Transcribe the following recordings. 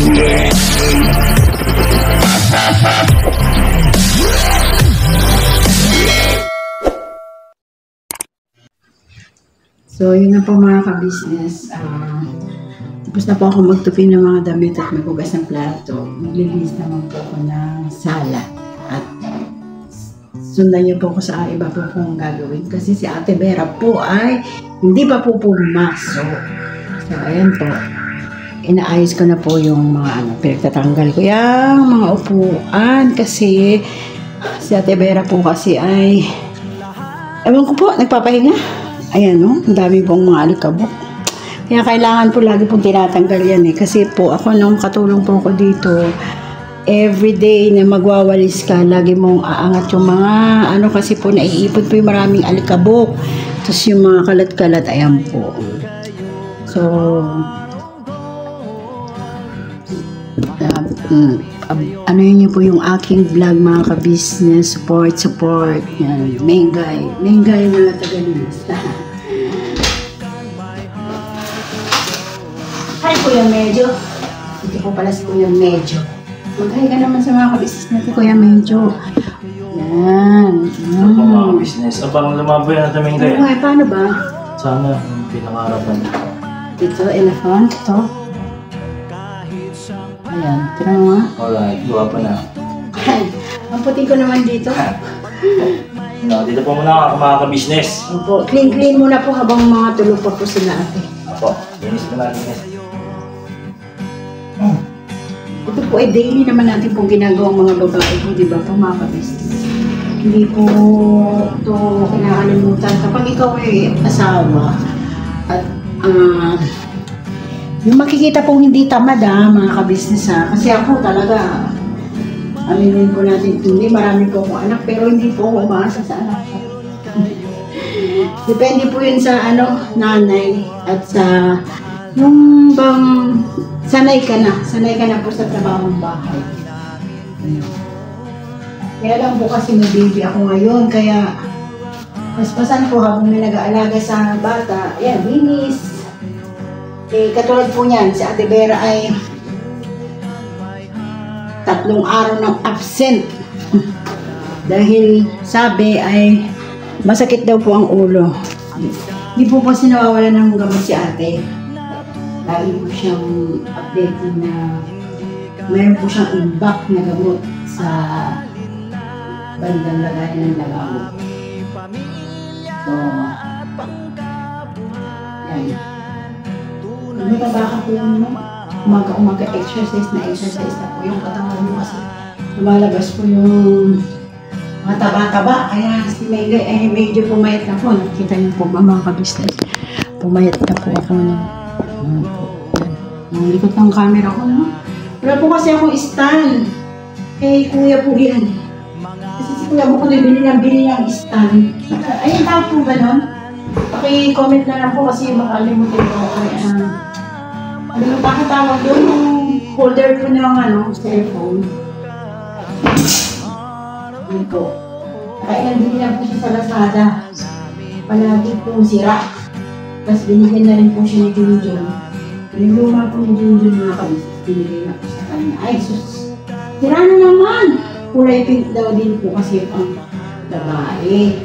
So, yun na po mga ka-business. Tapos na po ako magtupi ng mga damit at maghugas ng plato. Maglilinis naman po ako ng sala. At sundan niyo po ako sa iba po kung gagawin. Kasi si Ate Vera po ay hindi pa po pumasok. So, ayan po. Inaayos ko na po yung mga pinagtatanggal ko yung mga upuan. Kasi si Ate Vera po kasi ay ewan ko po, nagpapahinga. Ayan no, ang dami pong mga alikabok. Kaya kailangan po lagi pong tinatanggal yan eh. Kasi po ako nung katulong po ako dito, everyday na magwawalis ka, lagi mong aangat yung mga ano kasi po naiipon po yung maraming alikabok. Tapos yung mga kalat-kalat, ayan po. So, ano yun po yung aking vlog mga ka-business, support. Yan, Mengay na tagalinis. Hi Kuya Medyo. Ito po pala si Kuya Medyo. Mag-hi ka naman sa mga ka-business natin Kuya Medyo. Yan. Ito po mga business. Parang lumaboy na natin Mengay. Okay, paano ba? Sana yung pinangarapan nito. Ito, elephant. Ito. Ayan, tira mo nga. Alright, gawa pa na. Ay, ang puti ko naman dito. No, dito po muna mga ka-business. Opo, clean muna po habang mga tulog pa po sila ate. Opo, linis ko na, linis. Ito po ay daily naman natin pong ginagawang mga babae po, di ba po mga ka-business? Hindi po ito kinakalimutan. Kapag ikaw ay asawa at yung makikita pong hindi tamad mga ka-business kasi ako talaga aminin po natin hindi marami po akong anak pero hindi po ako umaasa sa anak ko. Depende po yun sa nanay at sa yung bang sanay ka na po sa trabahong bahay. Kaya lang po kasi may baby ako ngayon kaya paspasan po habang may nag-aalaga sa bata, ayan, linis. Katulad po niyan, si Ate Vera ay 3 araw ng absent. Dahil sabi ay masakit daw po ang ulo. Hindi po kasi nawawala ng gamot si ate. Lagi po siyang updating na mayroon po siyang imbak na gamot sa bandang lagayan ng lagamot. So, yan. Mataba ka po yung umaga exercise na po yung katawan mo kasi lumalabas po yung mga taba-taba. Kaya si Megay ay medyo pumayat na po. Nakita niyo po ba mga ka-business? Pumayat na po ako ng likod ng camera ko. No? Wala po kasi akong stand. Kay Kuya po yan. Kasi si Kuya po bili ng stand. Ayun tawag po ba nun? Paki-comment na lang po kasi makalimutin ko ako. Ano bakit tawag doon yung holder po ng cellphone? Yun po. Kaya din lang po siya sa Lazada. Palagi pong sira. Tapos binigyan na rin po siya ni Junjun. Yung luma po ni Junjun mga kabisnes, binigay na po sa kanya. Ay sus! Sira na naman! Kulay pink daw din po kasi ang babae.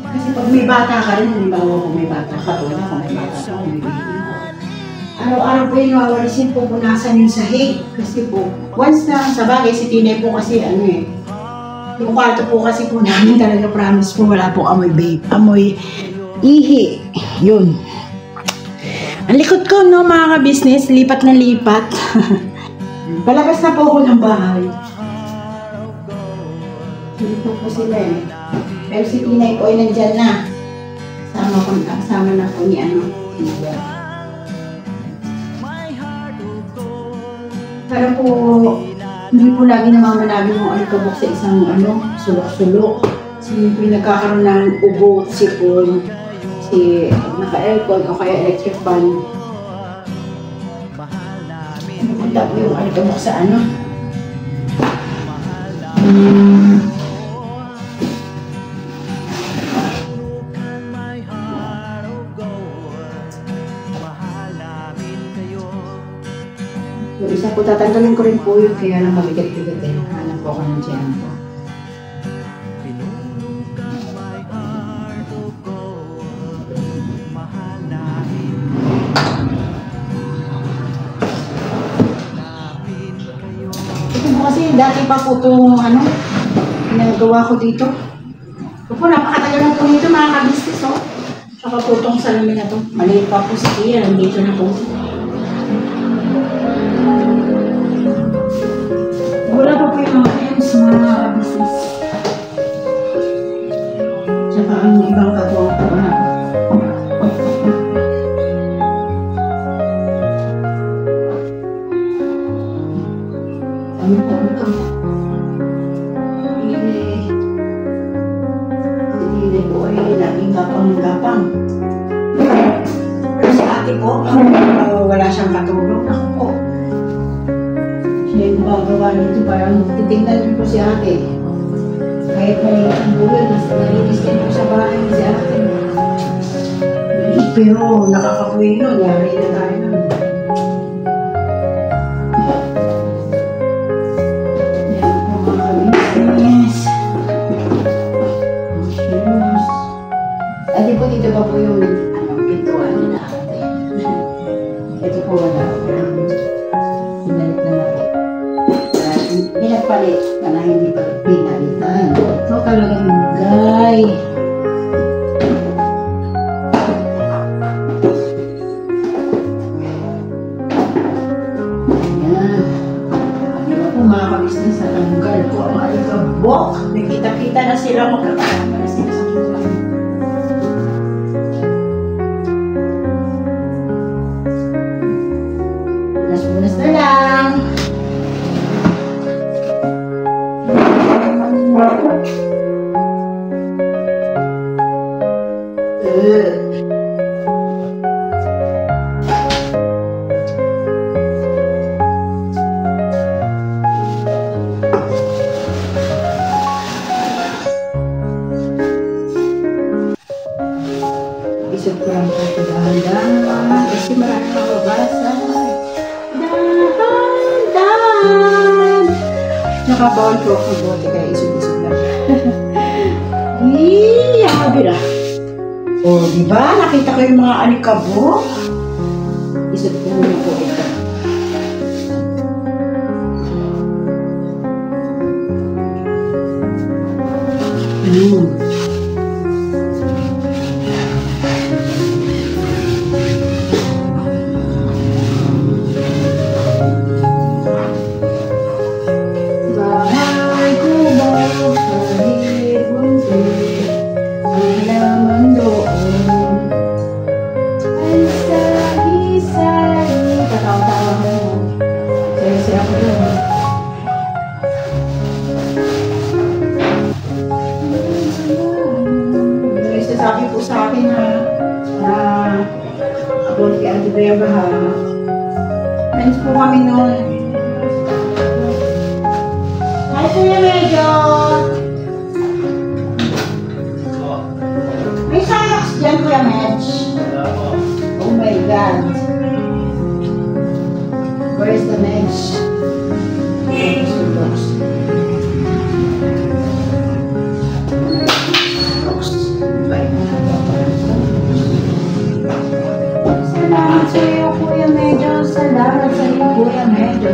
Kasi pag may bata ka rin, halimbawa kung may bata ka, tulad kung may bata ka, may baby mo. Araw-araw po yung nawawalisin po, punasan yung sahig. Kasi po, once na sa bagay, si Tinay po kasi yung kwarto po kasi po namin talaga promise po, wala po amoy ihi. Yun. Ang likod ko, no, mga ka-business, lipat na lipat. Palabas na po ako ng bahay. Dito po sila Pero si Tinay po ay nandyan na. Kasama na po ni Pero po, hindi po lagi namamanagin yung alikabok sa isang sulok-sulok. Siyempre nagkakaroon ng ubo, sipon, naka-aircon o kaya electric fan. Punta po yung alikabok sa Yung isa po, tatanggalin ko rin po yun, kaya lang mabigat-bigat eh. Hanap po ako ng tiyan ko. Ito po kasi, dati pa po itong, ginagawa ko dito. Ito po, napakatagal na po nito mga kabisnes, oh. Tsaka po itong salamin na to. Maliit pa po si Tia, nandito na po. Wala pa po yung mga ends, mga kabisnes. Tsaka ang ibang kagawa po na. Ano po ito? Hindi po ay laging gapang-gapang. Pero si ate po, wala siyang katulong. Ako po. Siya yung gumagawa nito, parang titignan din po si ate. Kahit may bulan, nalinis din po sa bahay si ate. Pero nakakapuwi nun, yari na tayo nun. Ate po, dito pa po yung pintuan na ate. Ito po wala. Pinalit na po. Pinagpalit na hindi pa pinalitan. Ito talagang gay. Ayan. Ano ba po mga kabisnes, natanggal ko ang alikabok. Nagkita-kita na sila, magkakasama na sila sa buwan. Unas na lang. Isip ko lang po ito dahan-dahan kasi marami makabasa. Dahan-dahan! Nakabawal po ako bote kaya isip-isip lang. Habi na. O, diba? Nakita ko yung mga alikabok. Isip ko muna po ito. Bahay ko ba kahit munti ang halaman doon ay sahi-sahi. Tatawa-tawa mo. Saya-saya ko doon. May sasabi po sa akin na about kay Ate Bea Baha. Friends po kami noon. Hi, Kuya Medyo! May socks dyan, Kuya Medj. Oh my God. Where is the Medj? Salamat sa iyo, Kuya Medyo. Salamat sa iyo, Kuya Medyo.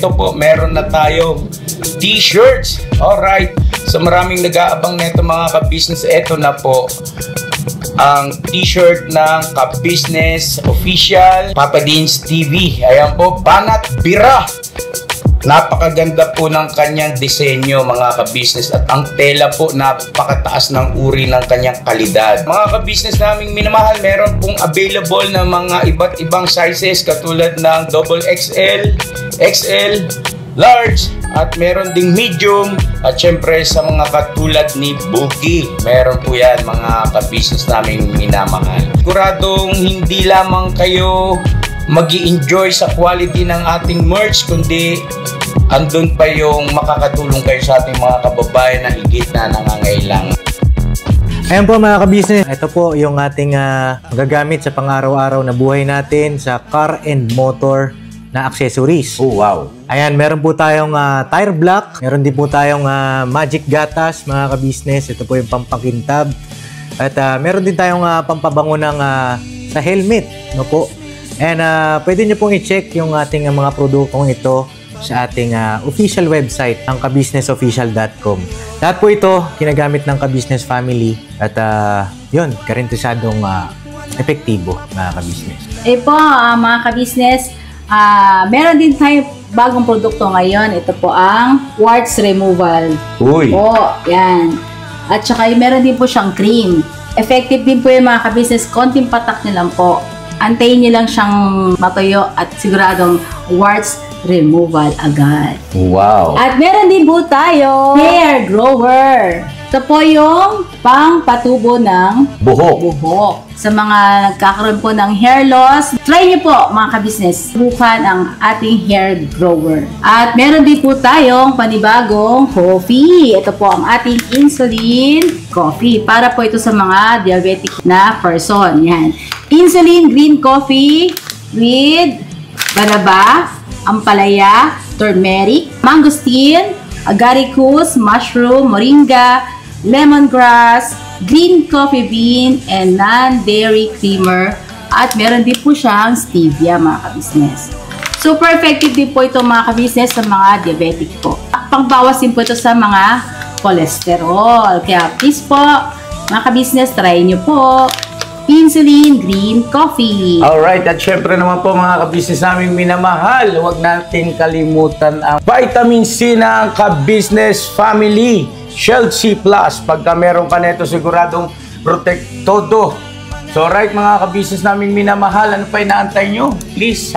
ito po, meron na tayong t-shirts. Alright. So maraming nag-aabang nito mga ka-business. Ito na po ang t-shirt ng Ka-Business Official Papa Dean's TV. Ayan po, banat bira. Napakaganda po ng kanyang disenyo mga ka-business, at ang tela po napakataas ng uri ng kanyang kalidad. Mga ka-business naming minamahal, meron pong available na mga iba't ibang sizes katulad ng XXL, XL, large, at meron ding medium, at syempre sa mga katulad ni Boogie, meron po yan mga ka-business naming minamahal. Siguradong hindi lamang kayo mag-i-enjoy sa quality ng ating merch, kundi andun pa yung makakatulong kayo sa ating mga kababayan na higit na nangangailangan. Ayan po mga ka-business, ito po yung ating gagamit sa pang-araw-araw na buhay natin sa car and motor na accessories. Oh wow! Ayan, meron po tayong tire block, meron din po tayong magic gatas mga ka-business, ito po yung pampakintab, at meron din tayong pampabango ng sa helmet, no po. And pwede nyo pong i-check yung ating mga produktong ito sa ating official website, ang kabusinessofficial.com. Lahat po ito ginagamit ng Ka-Business Family, at yun, karintisadong epektibo mga ka-business. Po mga ka-business, meron din tayo bagong produkto ngayon. Ito po ang warts removal. Uy! Po, yan. At saka meron din po siyang cream. Effective din po yung mga ka-business, konting patak nyo lang po. Antayin nyo lang siyang matuyo at siguradong warts removal agad. Wow! At meron din po tayo hair grower. Ito po yung pang-patubo ng buhok. Sa mga nagkakaroon po ng hair loss, try nyo po mga ka-business, subukan ang ating hair grower. At meron din po tayong panibagong coffee. Ito po ang ating insulin coffee. Para po ito sa mga diabetic na person. Yan. Insulin green coffee with banaba, ampalaya, turmeric, mangosteen, agaricus, mushroom, moringa, lemongrass, green coffee bean, and non-dairy creamer. At meron din po siyang stevia mga ka-business. Super effective din po ito mga ka-business sa mga diabetic po. Pangbawas din po ito sa mga cholesterol. Kaya please po mga ka-business, try nyo po insulin green coffee. Alright, at syempre naman po mga ka-business naming minamahal, huwag natin kalimutan ang vitamin C ng Ka-Business Family Shield C+. Pagka meron ka nito, siguradong protect todo. So right mga ka-business naming minamahal, ano pa inaantay nyo? Please,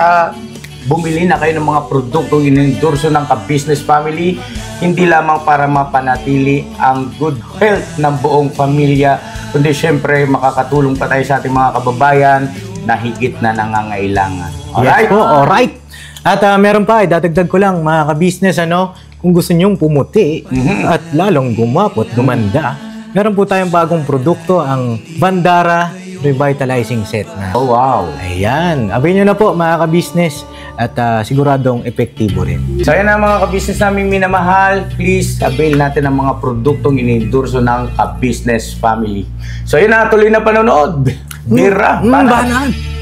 bumili na kayo ng mga produktong inendorso ng Ka-Business Family, hindi lamang para mapanatili ang good health ng buong pamilya, kundi syempre makakatulong pa tayo sa ating mga kababayan na higit na nangangailangan. Alright? Yes po, alright. At meron pa, dadagdag ko lang mga ka-business, kung gusto nyong pumuti at lalong gumapot, gumanda, meron po tayong bagong produkto, ang Bandara Revitalizing Set na. Oh wow! Ayan, abay nyo na po mga ka-business, at siguradong epektibo rin. So yan na mga ka-business naming minamahal, please avail natin ang mga produktong inendorso ng Ka-Business Family. So yun na, tuloy na panonood. Bira, banat.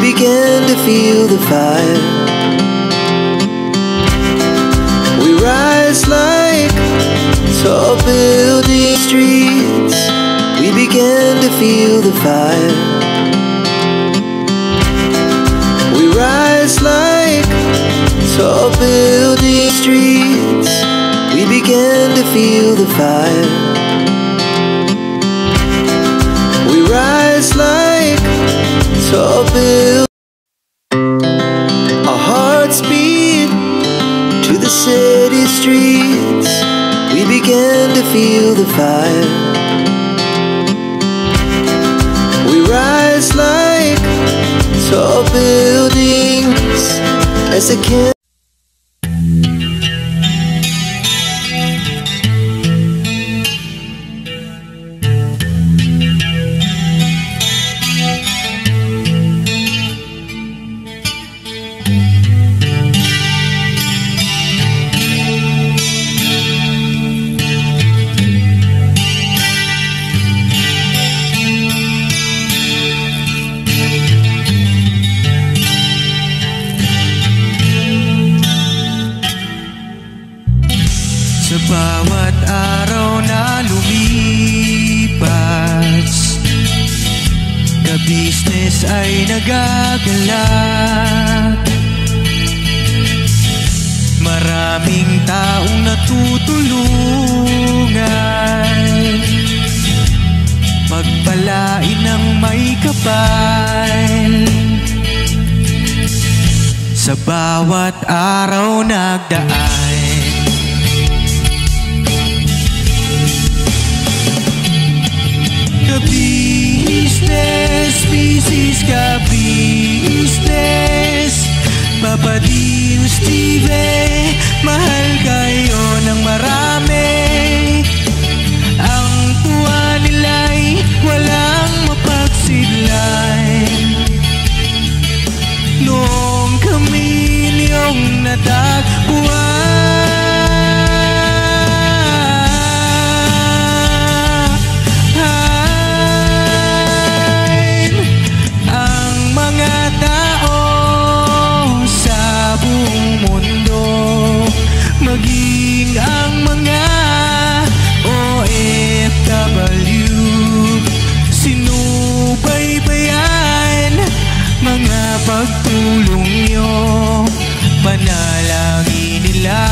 began to feel the fire. We rise like tall building streets. We began to feel the fire. We rise like tall building streets. We began to feel the fire. We rise like tall buildings. Our hearts beat to the city streets. We began to feel the fire. We rise like tall buildings as the can. Sa bawat araw na lumipas, ka-business ay nagagalak. Maraming taong natutulungan, pagpalain ng may kapal. Sa bawat araw nagdaan, ka-business, business ka-business, Papa Dean, Steve, mahal kayo ng marami. Ang tuwa nila'y walang mapagsidlay. Noong kami niyong natagpuan, maging ang mga OFW, sinubaybayan mga pagtulong nyo. Panalangin nila,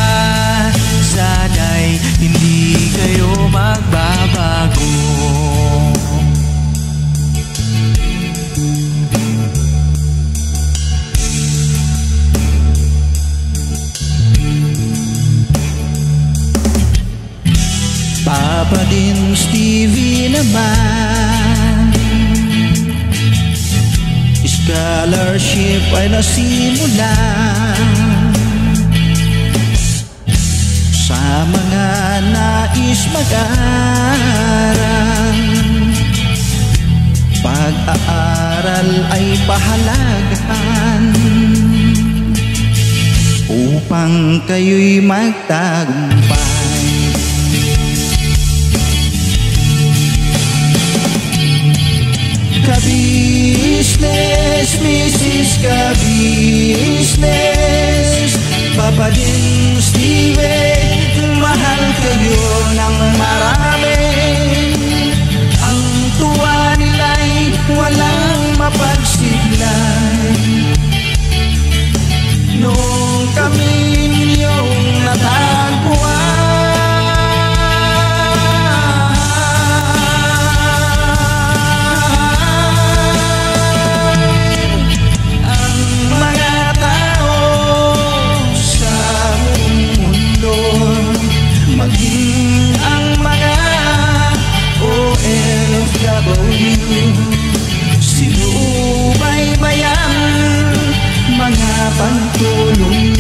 sana'y hindi kayo magbabago. Papa Dean, Stevie naman, scholarship ay nasimula sa mga nais mag-aral. Pag-aaral ay pahalagahan upang kayo'y magtagumpay. Ka-business, Mrs. Ka-business, Papa Dean, Steve, mahal kayo ng marami. Ang tuwa nila'y walang mapagsiglay. Noong kami ninyong natagpuan, maging ang mga OFW, sinubaybayan mga pagtulong